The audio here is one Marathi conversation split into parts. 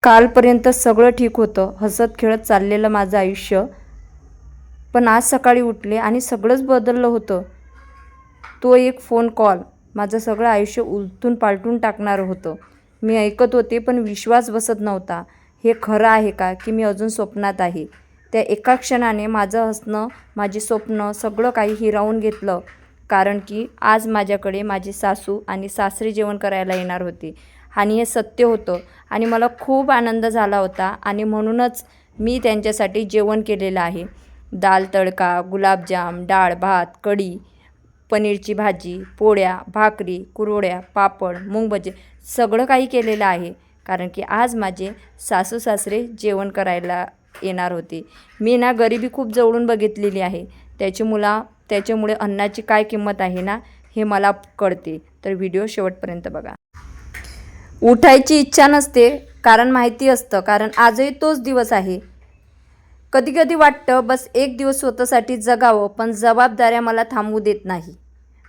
कालपर्यंत सगळं ठीक होतं, हसत खेळत चाललेलं माझं आयुष्य. पण आज सकाळी उठले आणि सगळंच बदललं होतं. तो एक फोन कॉल माझं सगळं आयुष्य उलथून पालटून टाकणारं होतं. मी ऐकत होते पण विश्वास बसत नव्हता. हे खरं आहे का की मी अजून स्वप्नात आहे? त्या एका क्षणाने माझं हसणं, माझी स्वप्न सगळं काही हिरावून घेतलं. कारण की आज माझ्याकडे माझी सासू आणि सासरे जेवण करायला येणार होते आणि हे सत्य होतं आणि मला खूप आनंद झाला होता आणि म्हणूनच मी त्यांच्यासाठी जेवण केलेलं आहे. दाल तडका, गुलाबजाम, डाळ भात, कढी, पनीरची भाजी, पोळ्या, भाकरी, कुरवड्या, पापड, मूग भजे सगळं काही केलेलं आहे. कारण की आज माझे सासू सासरे जेवण करायला येणार होते. मी ना गरिबी खूप जवळून बघितलेली आहे. त्याच्यामुळे अन्नाची काय किंमत आहे ना हे मला कळते. तर व्हिडिओ शेवटपर्यंत बघा. उठायची इच्छा नसते कारण माहिती असतं, कारण आजही तोच दिवस आहे. कधी कधी वाटतं बस एक दिवस स्वतःसाठी जगावं, पण जबाबदाऱ्या मला थांबू देत नाही.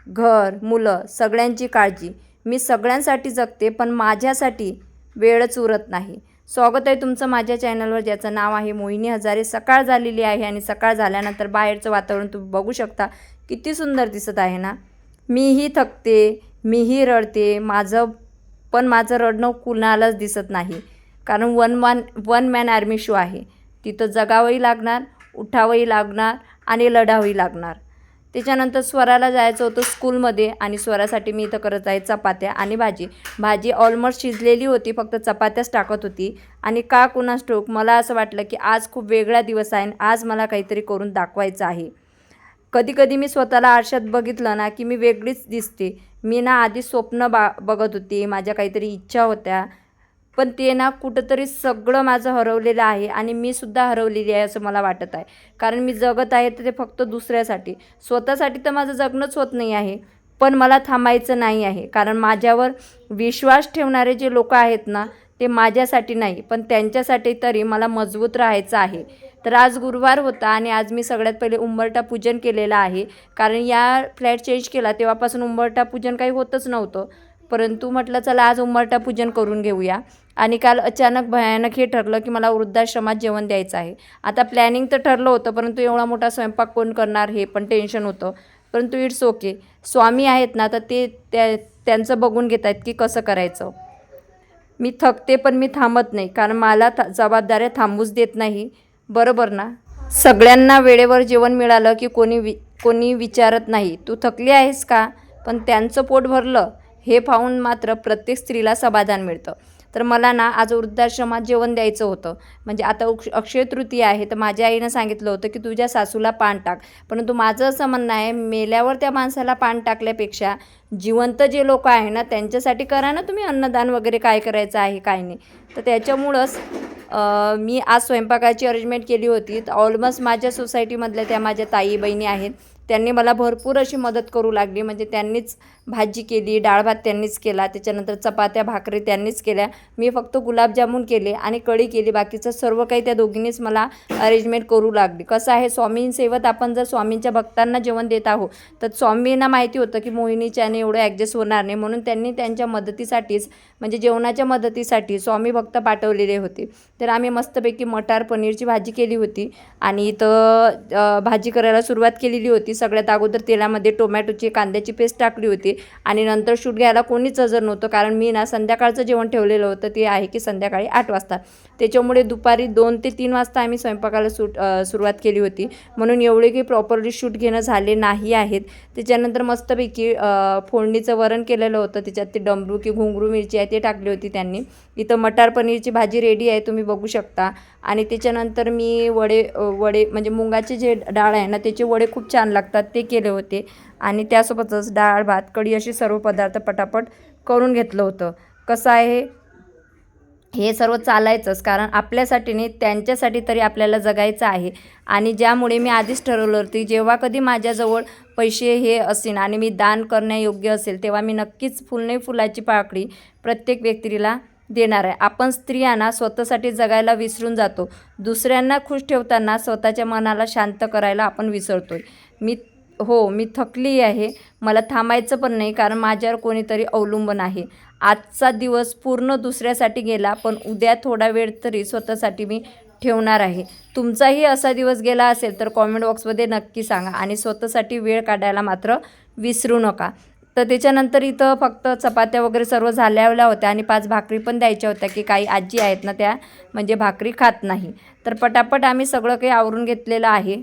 घर, मुलं, सगळ्यांची काळजी. मी सगळ्यांसाठी जगते पण माझ्यासाठी वेळच उरत नाही. स्वागत आहे तुमचं माझ्या चॅनलवर, ज्याचं नाव आहे मोहिनी हजारे. सकाळ झालेली आहे आणि सकाळ झाल्यानंतर बाहेरचं वातावरण तुम्ही बघू शकता किती सुंदर दिसत आहे ना. मीही थकते, मीही रडते. माझं रडणं कुणालाच दिसत नाही, कारण वन मॅन आर्मी शो आहे. तिथं जगावंही लागणार, उठावंही लागणार आणि लढावंही लागणार. त्याच्यानंतर स्वराला जायचं होतं स्कूलमध्ये आणि स्वरासाठी मी इथं करत आहे चपात्या आणि भाजी ऑलमोस्ट शिजलेली होती, फक्त चपात्याच टाकत होती. आणि का कुणास ठाऊक मला असं वाटलं की आज खूप वेगळा दिवस आहे, आज मला काहीतरी करून दाखवायचं आहे. कधी कधी मी स्वतःला आरशात बघितलं ना की मी वेगळीच दिसते. मी ना आधी स्वप्न बघत होती, माझ्या काहीतरी इच्छा होत्या, पण ते ना कुठंतरी सगळं माझं हरवलेलं आहे आणि मी सुद्धा हरवलेली आहे असं मला वाटत आहे. कारण मी जगत आहे तर ते फक्त दुसऱ्यासाठी, स्वतःसाठी तर माझं जगणंच होत नाही आहे. पण मला थांबायचं नाही आहे, कारण माझ्यावर विश्वास ठेवणारे जे लोक आहेत ना ते माझ्यासाठी नाही पण त्यांच्यासाठी तरी मला मजबूत राहायचं आहे. तर आज गुरुवार होता आणि आज मी सगळ्यात पहिले उंबरठा पूजन केलेलं आहे. कारण या फ्लॅट चेंज केला तेव्हापासून उंबरठा पूजन काही होतच नव्हतं, परंतु म्हटलं चला आज उंबरठा पूजन करून घेऊया. आणि काल अचानक भयानक हे ठरलं की मला वृद्धाश्रमात जेवण द्यायचं आहे. आता प्लॅनिंग तर ठरलं होतं, परंतु एवढा मोठा स्वयंपाक कोण करणार हे पण टेन्शन होतं. परंतु इट्स ओके, स्वामी आहेत ना तर ते त्यांचं बघून घेत आहेत की कसं करायचं. मी थकते पण मी थांबत नाही, कारण मला जबाबदाऱ्या थांबूच देत नाही. बरोबर ना. सगळ्यांना वेळेवर जेवण मिळालं की कोणी विचारत नाही तू थकली आहेस का, पण त्यांचं पोट भरलं हे पाहून मात्र प्रत्येक स्त्रीला समाधान मिळतं. तर मला ना आज वृद्धाश्रमात जेवण द्यायचं होतं. म्हणजे आता अक्षय तृतीया आहे, तर माझ्या आईनं सांगितलं होतं की तुझ्या सासूला पान टाक. परंतु माझं असं म्हणणं आहे, मेल्यावर त्या माणसाला पान टाकल्यापेक्षा जिवंत जे लोक आहे ना त्यांच्यासाठी करा ना तुम्ही अन्नदान वगैरे, काय करायचं आहे काय नाही. तर त्याच्यामुळंच मी आज स्वयंपाकाची अरेंजमेंट केली होती. तर ऑलमोस्ट माझ्या सोसायटीमधल्या त्या माझ्या ताई बहिणी आहेत, त्यांनी मला भरपूर अशी मदत करू लागली. म्हणजे त्यांनीच भाजी केली, डाळ भात त्यांनीच केला, त्याच्यानंतर चपात्या भाकरी त्यांनीच केल्या. मी फक्त गुलाबजामुन केले आणि कढी केली, बाकीचं सर्व काही त्या दोघींनीच मला अरेंजमेंट करू लागली. कसं आहे, स्वामींसेवत आपण जर स्वामींच्या भक्तांना जेवण देत आहोत तर स्वामींना माहिती होतं की मोहिनीच्याने एवढं ॲडजस्ट होणार नाही, म्हणून त्यांनी त्यांच्या मदतीसाठीच म्हणजे जेवणाच्या मदतीसाठी स्वामी भक्त पाठवलेले होते. तर आम्ही मस्तपैकी मटार पनीरची भाजी केली होती आणि इथं भाजी करायला सुरुवात केलेली होती. सगळ्यात अगोदर तेलामध्ये टोमॅटोची कांद्याची पेस्ट टाकली होती आणि नंतर शूट घ्यायला कोणीच हजर नव्हतं, कारण मी ना संध्याकाळचं जेवण ठेवलेलं होतं, ते आहे की संध्याकाळी 8 वाजता. त्याच्यामुळे दुपारी 2 ते 3 वाजता आम्ही स्वयंपाकाला सुरुवात केली होती, म्हणून एवढे काही प्रॉपरली शूट घेणं झाले नाही आहेत. त्याच्यानंतर मस्तपैकी फोडणीचं वरण केलेलं होतं, त्याच्यात ते डमरू की घुंगरू मिरची आहे ते टाकली होती त्यांनी. इथं मटार पनीरची भाजी रेडी आहे, तुम्ही बघू शकता. आणि त्याच्यानंतर मी वडे म्हणजे मुंगाचे जे डाळ आहे ना त्याचे वडे खूप छान लागतात ते केले होते. आणि त्यासोबतच डाळ भात कढी असे सर्व पदार्थ पटापट करून घेतलं होतं. कसं आहे, हे सर्व चालायचंच, कारण आपल्यासाठी नाही त्यांच्यासाठी तरी आपल्याला जगायचं आहे. आणि ज्यामुळे मी आधीच ठरवलं होतं जेव्हा कधी माझ्याजवळ पैसे हे असेल आणि मी दान करण्यायोग्य असेल तेव्हा मी नक्कीच फुलाची पाकळी प्रत्येक व्यक्तीला देणार आहे. आपण स्त्रियांना स्वतःसाठी जगायला विसरून जातो, दुसऱ्यांना खुश ठेवताना स्वतःच्या मनाला शांत करायला आपण विसरतोय. मी थकली आहे, मला थांबायचं पण नाही, कारण माझ्यावर कोणीतरी अवलंबून आहे. आजचा दिवस पूर्ण दुसऱ्यासाठी गेला, पण उद्या थोडा वेळ तरी स्वतःसाठी मी ठेवणार आहे. तुमचाही असा दिवस गेला असेल तर कॉमेंट बॉक्समध्ये नक्की सांगा आणि स्वतःसाठी वेळ काढायला मात्र विसरू नका. तर त्याच्यानंतर इथं फक्त चपात्या वगैरे सर्व झाल्या होत्या आणि 5 भाकरी पण द्यायच्या होत्या, की काही आजी आहेत ना त्या म्हणजे भाकरी खात नाही. तर पटापट आम्ही सगळं काही आवरून घेतलेलं आहे.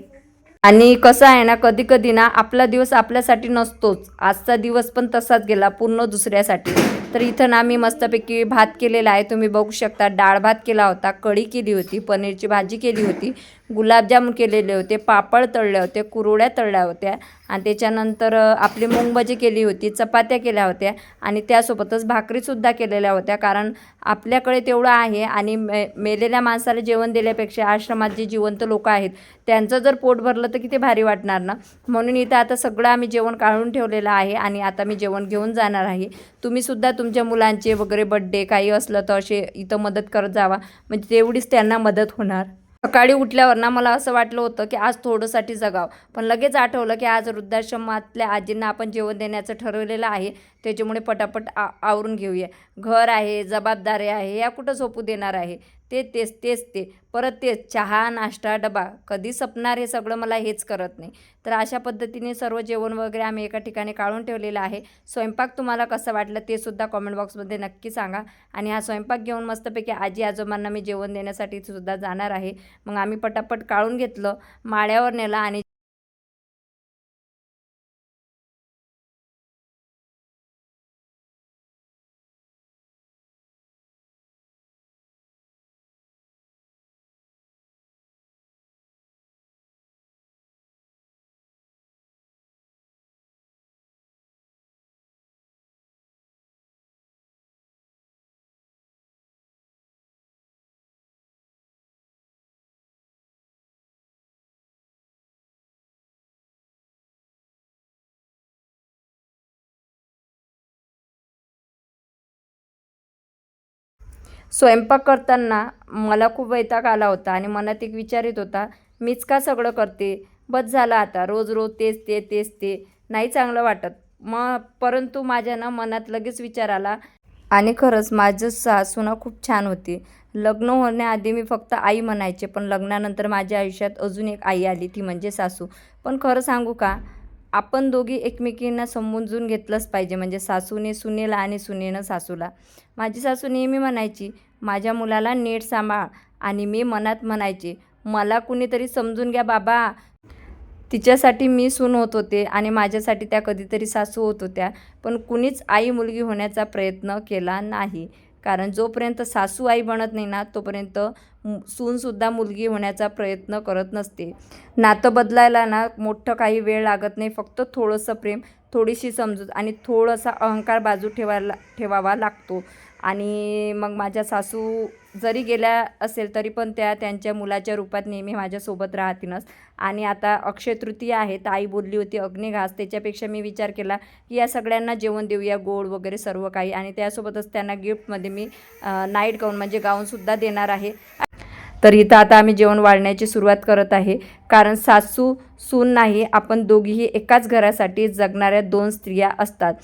आणि कसं आहे ना, कधी कधी ना आपला दिवस आपल्यासाठी नसतोच. आजचा दिवस पण तसाच गेला पूर्ण दुसऱ्यासाठी. तर इथं ना मी मस्तपैकी भात केलेला आहे, तुम्ही बघू शकता. डाळ भात केला होता, कढी केली होती, पनीरची भाजी केली होती, गुलाबजामुन केलेले होते, पापड तळले होते, कुरवड्या तळल्या होत्या आणि त्याच्यानंतर आपली मुंगभजी केली होती, चपात्या केल्या होत्या आणि त्यासोबतच भाकरीसुद्धा केलेल्या होत्या. कारण आपल्याकडे तेवढं आहे आणि मेलेल्या माणसाला जेवण दिल्यापेक्षा आश्रमात जे जिवंत लोक आहेत त्यांचं जर पोट भरलं तर किती भारी वाटणार ना. म्हणून इथं आता सगळं आम्ही जेवण काढून ठेवलेलं आहे आणि आता मी जेवण घेऊन जाणार आहे. तुम्हीसुद्धा तुमच्या मुलांचे वगैरे बड्डे काही असलं तर असे इथं मदत करत जावा, म्हणजे तेवढीच त्यांना मदत होणार. सकाळी उठल्यावर ना मला असं वाटलं होतं की आज थोडंसाठी जगावं, पण लगेच आठवलं की आज वृद्धाश्रमातल्या आजींना आपण जेवण देण्याचं ठरवलेलं आहे. त्याच्यामुळे पटापट आवरून घेऊया. घर आहे, जबाबदारी आहे, या कुठं झोपू देणार आहे. ते परत तेच चहा, नाश्ता, डबा कधी संपणार हे सगळं मला हेच करत नाही. तर अशा पद्धतीने सर्व जेवण वगैरे आम्ही एका ठिकाणी काढून ठेवलेलं आहे. स्वयंपाक तुम्हाला कसं वाटलं ते सुद्धा कॉमेंट बॉक्समध्ये नक्की सांगा. आणि हा स्वयंपाक घेऊन मस्तपैकी आजी आजोबांना मी जेवण देण्यासाठी सुद्धा जाणार आहे. मग आम्ही पटापट काढून घेतलं, माळ्यावर नेलं आणि स्वयंपाक करताना मला खूप वैताग आला होता आणि मनात एक विचार येत होता, मीच का सगळं करते, बस झालं आता, रोज रोज तेच ते नाही चांगलं वाटत. परंतु माझ्या ना मनात लगेच विचार आला आणि खरंच माझं सासू ना खूप छान होती. लग्न होण्याआधी मी फक्त आई म्हणायचे, पण लग्नानंतर माझ्या आयुष्यात अजून एक आई आली, ती म्हणजे सासू. पण खरं सांगू का, आपण दोघी एकमेकींना समजून घेतलंच पाहिजे, म्हणजे सासूने सुनेला आणि सुनेनं सासूला. माझी सासू नेहमी म्हणायची, माझ्या मुलाला नीट सांभाळ, आणि मी मनात म्हणायचे, मला कुणीतरी समजून घ्या बाबा. तिच्यासाठी मी सून होत होते आणि माझ्यासाठी त्या कधीतरी सासू होत होत्या. पण कुणीच आई मुलगी होण्याचा प्रयत्न केला नाही. कारण जोपर्यंत सासू आई बनत नाही ना, तोपर्यंत सूनसुद्धा मुलगी होण्याचा प्रयत्न करत नसते. नातं बदलायला ना मोठं काही वेळ लागत नाही. फक्त थोडंसं प्रेम, थोडीशी समजूत आणि थोडासा अहंकार बाजू ठेवावा लागतो. आणि मग माझ्या सासू जरी गेल्या असेल तरी पण त्या त्यांच्या मुलाच्या रूपात नेहमी माझ्यासोबत राहतीलच. आणि आता अक्षय तृतीया आहे, तर आई बोलली होती अग्निघास, त्याच्यापेक्षा मी विचार केला की या सगळ्यांना जेवण देऊया, गोड वगैरे सर्व काही. आणि त्यासोबतच त्यांना गिफ्टमध्ये मी नाईट गाऊन म्हणजे गाऊनसुद्धा देणार आहे. तर इथं आता आम्ही जेवण वाढण्याची सुरुवात करत आहे. कारण सासू सून नाही, आपण दोघीही एकाच घरासाठी जगणाऱ्या 2 स्त्रिया असतात,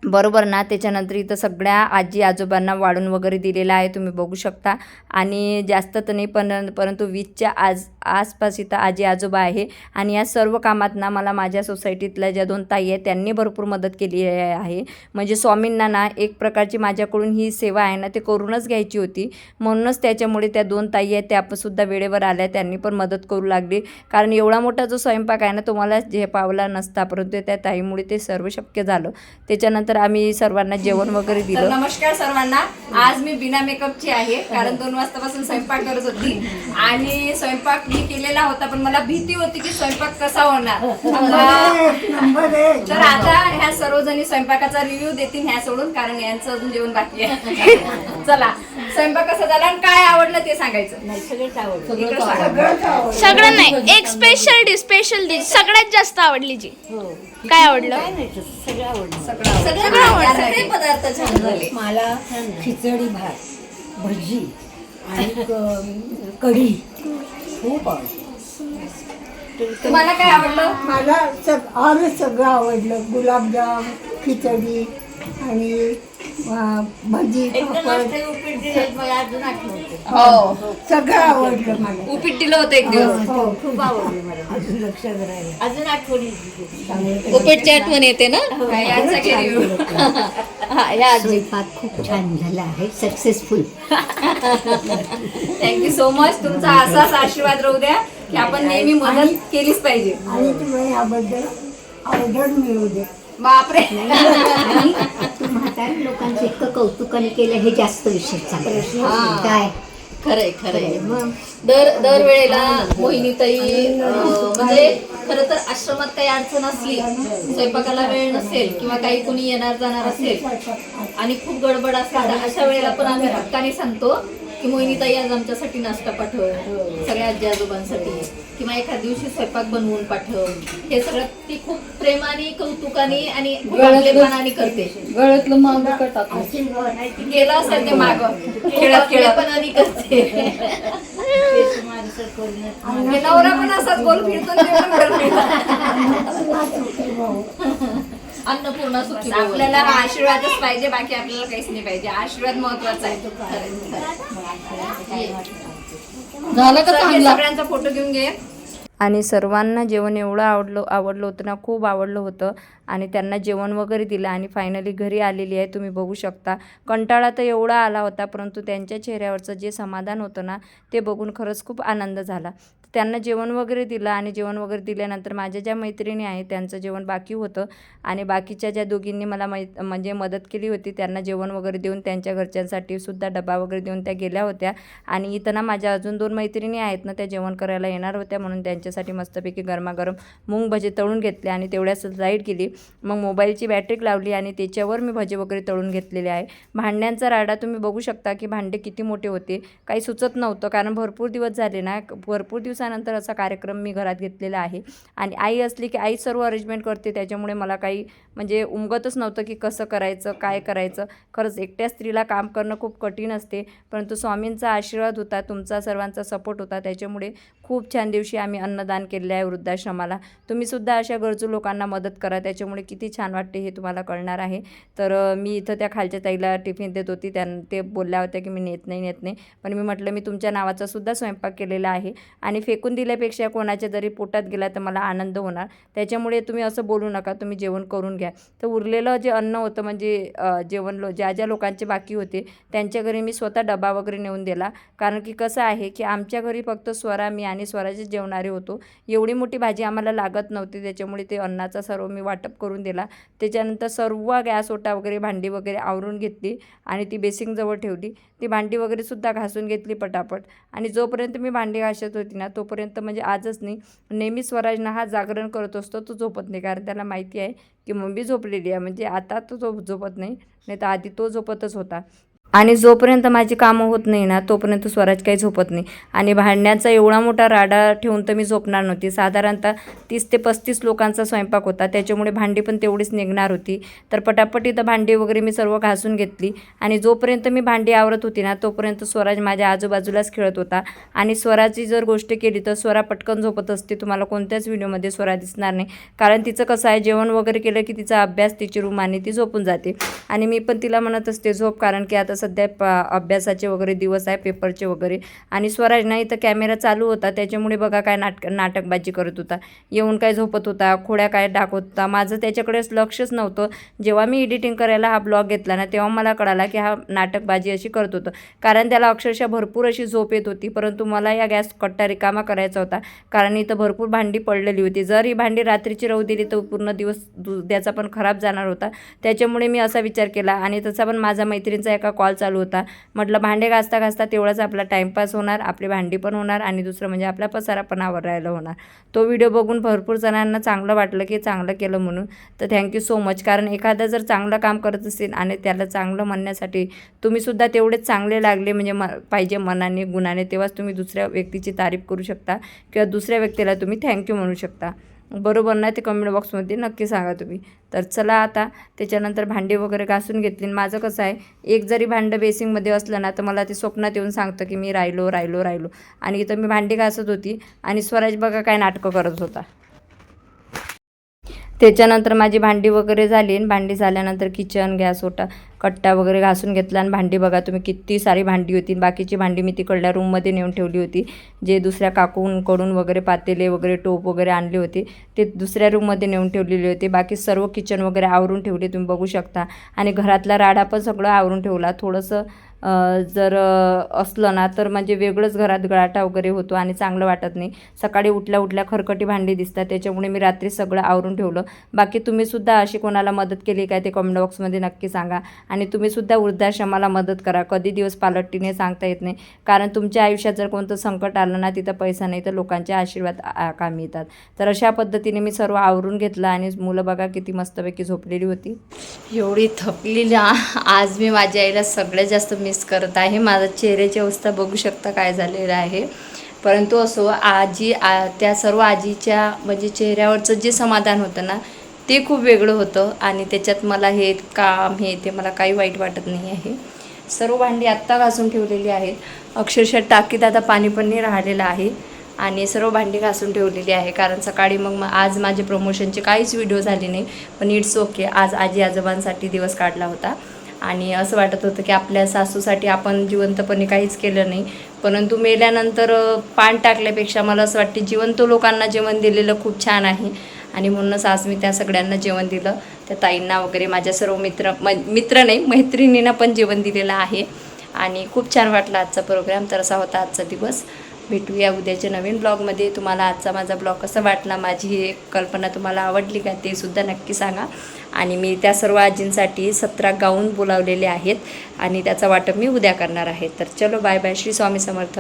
बरोबर ना. त्याच्यानंतर इथं सगळ्या आजी आजोबांना वाढून वगैरे दिलेलं आहे, तुम्ही बघू शकता. आणि जास्त तर नाही, परंतु 20च्या आसपास इथं आजी आजोबा आहे. आणि या सर्व कामात ना मला माझ्या सोसायटीतल्या ज्या 2 ताई आहेत त्यांनी भरपूर मदत केली आहे. म्हणजे स्वामींना ना एक प्रकारची माझ्याकडून ही सेवा आहे ना ते करूनच घ्यायची होती. म्हणूनच त्याच्यामुळे त्या 2 ताई आहेत त्यासुद्धा वेळेवर आल्या, त्यांनी पण मदत करू लागली. कारण एवढा मोठा जो स्वयंपाक आहे ना तो मला झेपावला नसता, परंतु त्या ताईमुळे ते सर्व शक्य झालं. त्याच्यानंतर आम्ही सर्वांना जेवण वगैरे दिलं. नमस्कार सर्वांना. आज मी बिना मेकअपची आहे, कारण 2 वाजतापासून स्वयंपाक करत होती आणि स्वयंपाक मी केलेला होता, पण मला भीती होती की स्वयंपाक कसा होणार. तर आता ह्या सर्वजणी स्वयंपाकाचा रिव्ह्यू देतील ह्या सोडून, कारण यांचं अजून जेवण बाकी आहे. चला, स्वयंपाक कसा झाला आणि काय आवडलं ते सांगायचं. सगळं नाही, एक स्पेशल डिश सगळ्यात जास्त आवडली जी. काय आवडलं? सगळे पदार्थ छान झाले. मला खिचडी भात, भजी आणि कढी खूप आवडली. तुम्हाला काय आवडलं? मला सगळं आवडलं. गुलाबजाम, खिचडी, आणि भजी पापड हो सगळं आवडलं मला. उपीट दिलं होतं एक दिवस. हो खूप आवडलं मला. अजून लक्षात राहिलं. अजून आठवणी त्यामुळे उपीटची आठवण येते ना. यांचा केली. हा, या आजी. स्वयंपाक खूप छान झाला आहे, सक्सेसफुल. Thank you so much. तुमचा असाच आशीर्वाद राहू द्या की आपण नेहमी मदत केलीच पाहिजे. आणि तुम्हाला याबद्दल ऑर्डर मिळू दे. बापरे. आणि तू म्हाताऱ्या लोकांचं इतकं कौतुकाने केलं हे जास्त विशेष चांगलं काय. खरंय खरंय. दर वेळेला मोहिनीताई म्हणजे खरं तर आश्रमात काही अडचण असली, स्वयंपाकाला वेळ नसेल किंवा काही कुणी येणार जाणार असेल आणि खूप गडबड असेल तर अशा वेळेला पण आम्ही हक्काने सांगतो की मोहिनीताई आज आमच्यासाठी नाश्ता पाठव, सगळ्या आजी आजोबांसाठी, किंवा एखाद दिवशी स्वयंपाक बनवून पाठव. हे सगळं ती खूप प्रेमाने कौतुकाने आणि खूप आपलेपणाने करते. गळ्यातलं माग टाकलं. गेलं असेल ते माग खेळत खेळपणाने करते. हे नवरा पण असाच गोल फिरतो आणि ते पण घर फिरतं. अन्नपूर्णा सुखी आपल्याला हा आशीर्वादच पाहिजे, बाकी आपल्याला काहीच नाही पाहिजे. आशीर्वाद महत्वाचा आहे. झालं का चांगलं. सगळ्यांचा फोटो घेऊन घे. आणि सर्वांना जेवण एवढं आवडलं होतं ना, खूप आवडलं होतं. आणि त्यांना जेवण वगैरे दिलं आणि फायनली घरी आलेली आहे. तुम्ही बघू शकता. कंटाळा तर एवढा आला होता, परंतु त्यांच्या चेहऱ्यावरचं जे समाधान होतं ना, ते बघून खरंच खूप आनंद झाला. त्यांना जेवण वगैरे दिलं आणि जेवण वगैरे दिल्यानंतर माझ्या ज्या मैत्रिणी आहेत त्यांचं जेवण बाकी होतं आणि बाकीच्या ज्या दोघींनी मला म्हणजे मदत केली होती त्यांना जेवण वगैरे देऊन त्यांच्या घरच्यांसाठी सुद्धा डबा वगैरे देऊन त्या गेल्या होत्या. आणि इथं ना माझ्या अजून 2 मैत्रिणी आहेत ना, त्या जेवण करायला येणार होत्या, म्हणून त्यांच्यासाठी मस्तपैकी गरमागरम मूग भजे तळून घेतले आणि तेवढ्याच लाईट गेली. मग मोबाईलची बॅटरी लावली आणि त्याच्यावर मी भजे वगैरे तळून घेतलेले आहे. भांड्यांचा राडा तुम्ही बघू शकता की भांडे किती मोठे होते, काही सुचत नव्हतं, कारण भरपूर दिवस झाले ना, भरपूर दिवसानंतर असा कार्यक्रम मी घरात घेतलेला आहे. आणि आई असली की आई सर्व अरेंजमेंट करते, त्याच्यामुळे मला काही म्हणजे उमगतच नव्हतं की कसं करायचं, काय करायचं. खरंच एकट्या स्त्रीला काम करणं खूप कठीण असते, परंतु स्वामींचा आशीर्वाद होता, तुमचा सर्वांचा सपोर्ट होता, त्याच्यामुळे खूप छान दिवशी आम्ही अन्नदान केले आहे वृद्धाश्रमाला. तुम्हीसुद्धा अशा गरजू लोकांना मदत करा, त्याच्यामुळे किती छान वाटते हे तुम्हाला कळणार आहे. तर मी इथं त्या खालच्या ताईला टिफिन देत होती, ते बोलल्या होत्या की मी नेत नाही, पण मी म्हटलं मी तुमच्या नावाचा सुद्धा स्वयंपाक केलेला आहे आणि फेकून दिल्यापेक्षा कोणाच्या जरी पोटात गेला तर मला आनंद होणार, त्याच्यामुळे तुम्ही असं बोलू नका, तुम्ही जेवण करून घ्या. तर उरलेलं जे अन्न होतं म्हणजे जेवण ज्या लोकांचे बाकी होते त्यांच्या घरी मी स्वतः डबा वगैरे नेऊन दिला, कारण की कसं आहे की आमच्या घरी फक्त स्वरा, मी आणि स्वराचे जेवणारे होतो. एवढी मोठी भाजी आम्हाला लागत नव्हती, त्याच्यामुळे ते अन्नाचा सर्व मी वाटप करून दिला. त्याच्यानंतर सर्व गॅस ओटा वगैरे भांडी वगैरे आवरून घेतली आणि ती बेसिंगजवळ ठेवली. ती भांडी वगैरे सुद्धा घासून घेतली पटापट. आणि जोपर्यंत मी भांडी घासत होती ना तोपर्यंत म्हणजे आजच नाही, नेहमी स्वराज हा जागरण करत असतो, तो झोपत नाही, कारण त्याला माहिती आहे की मम्मी झोपलेली आहे. म्हणजे आता तो झोपत नाही तर आधी तो झोपतच होता. आणि जोपर्यंत माझी कामं होत नाही ना तोपर्यंत स्वराज काही झोपत नाही. आणि भांड्यांचा एवढा मोठा राडा ठेवून तर मी झोपणार नव्हती. साधारणतः 30 ते 35 लोकांचा स्वयंपाक होता, त्याच्यामुळे भांडी पण तेवढीच निघणार होती. तर पटापट इथं भांडी वगैरे मी सर्व घासून घेतली आणि जोपर्यंत मी भांडी आवरत होती ना तोपर्यंत स्वराज माझ्या आजूबाजूलाच खेळत होता. आणि स्वराची जर गोष्ट केली तर स्वरा पटकन झोपत असते, तुम्हाला कोणत्याच व्हिडिओमध्ये स्वरा दिसणार नाही, कारण तिचं कसं आहे जेवण वगैरे केलं की तिचा अभ्यास, तिची रूम आणि ती झोपून जाते. आणि मी पण तिला म्हणत असते झोप, कारण की आता सध्या अभ्यासाचे वगैरे दिवस आहे, पेपरचे वगैरे. आणि स्वराज नाही तर कॅमेरा चालू होता, त्याच्यामुळे बघा काय नाटकबाजी करत होता, येऊन काय झोपत होता, खोड्या काय दाखवत होता. माझं त्याच्याकडेच लक्षच नव्हतं. जेव्हा मी एडिटिंग करायला हा ब्लॉग घेतला ना तेव्हा मला कळाला की हा नाटकबाजी अशी करत होतं, कारण त्याला अक्षरशः भरपूर अशी झोप येत होती. परंतु मला या गॅस कट्टा रिकामा करायचा होता, कारण इथं भरपूर भांडी पडलेली होती. जर ही भांडी रात्रीची राहू दिली तर पूर्ण दिवस उद्याचा पण खराब जाणार होता, त्याच्यामुळे मी असा विचार केला. आणि तसा पण माझा मैत्रिणीचा एका कॉल चालू होता, म्हटलं भांडे घासता घासता तेवढाच आपला टाईमपास होणार, आपली भांडी पण होणार आणि दुसरं म्हणजे आपला पसारा पण आवरायला होणार. तो व्हिडिओ बघून भरपूर जणांना चांगलं वाटलं की चांगलं केलं म्हणून. तर थँक्यू सो मच, कारण एखादा जर चांगलं काम करत असेल आणि त्याला चांगलं म्हणण्यासाठी तुम्हीसुद्धा तेवढेच चांगले लागले म्हणजे पाहिजे मनाने गुणाने, तेव्हाच तुम्ही दुसऱ्या व्यक्तीची तारीफ करू शकता किंवा दुसऱ्या व्यक्तीला तुम्ही थँक्यू म्हणू शकता. बरोबर ना, ते कमेंट बॉक्समध्ये नक्की सांगा तुम्ही. तर चला आता त्याच्यानंतर भांडी वगैरे घासून घेतली. माझं कसं आहे, एक जरी भांडं बेसिंगमध्ये असलं ना तर मला ते स्वप्नात येऊन सांगतं की मी राहिलो. आणि इथं मी भांडी घासत होती आणि स्वराज बघा काय नाटकं करत होता. त्याच्यानंतर माझी भांडी वगैरे झाली आणि भांडी झाल्यानंतर किचन गॅस ओटा कट्टा वगैरे घासून घेतला आणि भांडी बघा तुम्ही किती सारी भांडी होती. बाकीची भांडी मी तिकडल्या रूममध्ये नेऊन ठेवली होती. जे दुसऱ्या काकूंकडून वगैरे पातेले वगैरे टोप वगैरे आणले होते ते दुसऱ्या रूममध्ये नेऊन ठेवलेले होते. बाकी सर्व किचन वगैरे आवरून ठेवले तुम्ही बघू शकता. आणि घरातला राडा पण सगळं आवरून ठेवला. थोडंसं जर असलं ना तर म्हणजे वेगळंच घरात गळाटा वगैरे होतो आणि चांगलं वाटत नाही. सकाळी उठल्या उठल्या खरकटी भांडी दिसतात, त्याच्यामुळे मी रात्री सगळं आवरून ठेवलं. बाकी तुम्हीसुद्धा अशी कोणाला मदत केली काय ते कमेंट बॉक्समध्ये नक्की सांगा. आणि तुम्हीसुद्धा वृद्धाश्रमाला मदत करा. कधी दिवस पालटतीने सांगता येत नाही, कारण तुमच्या आयुष्यात जर कोणतं संकट आलं ना तिथं पैसा नाही तर लोकांचे आशीर्वाद कामी येतात. तर अशा पद्धतीने मी सर्व आवरून घेतलं आणि मुलं बघा किती मस्तपैकी झोपलेली होती. एवढी थकलेली आज मी माझ्या आईला सगळ्यात जास्त मिस करत आहे. माझ्या चेहऱ्याची अवस्था बघू शकता काय झालेलं आहे. परंतु असो त्या सर्व आजीच्या म्हणजे चेहऱ्यावरचं जे समाधान होतं ना ते खूप वेगळं होतं. आणि त्याच्यात मला हे काम ते मला काही वाईट वाटत नाही आहे. सर्व भांडी आत्ता घासून ठेवलेली आहेत. अक्षरशः टाकीत आता पाणी पण नाही राहिलेलं आहे आणि सर्व भांडी घासून ठेवलेली आहे. कारण सकाळी मग आज माझे प्रमोशनचे काहीच व्हिडिओ झाले नाही, पण इट्स ओके. आज आजी आजोबांसाठी दिवस काढला होता आणि असं वाटत होतं की आपल्या सासूसाठी आपण जिवंतपणे काहीच केलं नाही. परंतु मेल्यानंतर पान टाकल्यापेक्षा मला असं वाटते जिवंत लोकांना जेवण दिलेलं खूप छान आहे. आणि म्हणूनच आज मी त्या सगळ्यांना जेवण दिलं. त्या ताईंना वगैरे माझ्या सर्व मित्र नाही मैत्रिणींना पण जेवण दिलेलं आहे. आणि खूप छान वाटला आजचा प्रोग्राम. तर असा होता आजचा दिवस. भेटूया उद्याच्या नवीन ब्लॉगमध्ये. तुम्हाला आजचा माझा ब्लॉग कसा वाटला, माझी ही कल्पना तुम्हाला आवडली का ते सुद्धा नक्की सांगा. आणि मी त्या सर्व आजींसाठी 17 गाऊन बोलावलेले आहेत आणि त्याचा वाटप मी उद्या करणार आहे. तर चलो बाय बाय. श्री स्वामी समर्थ.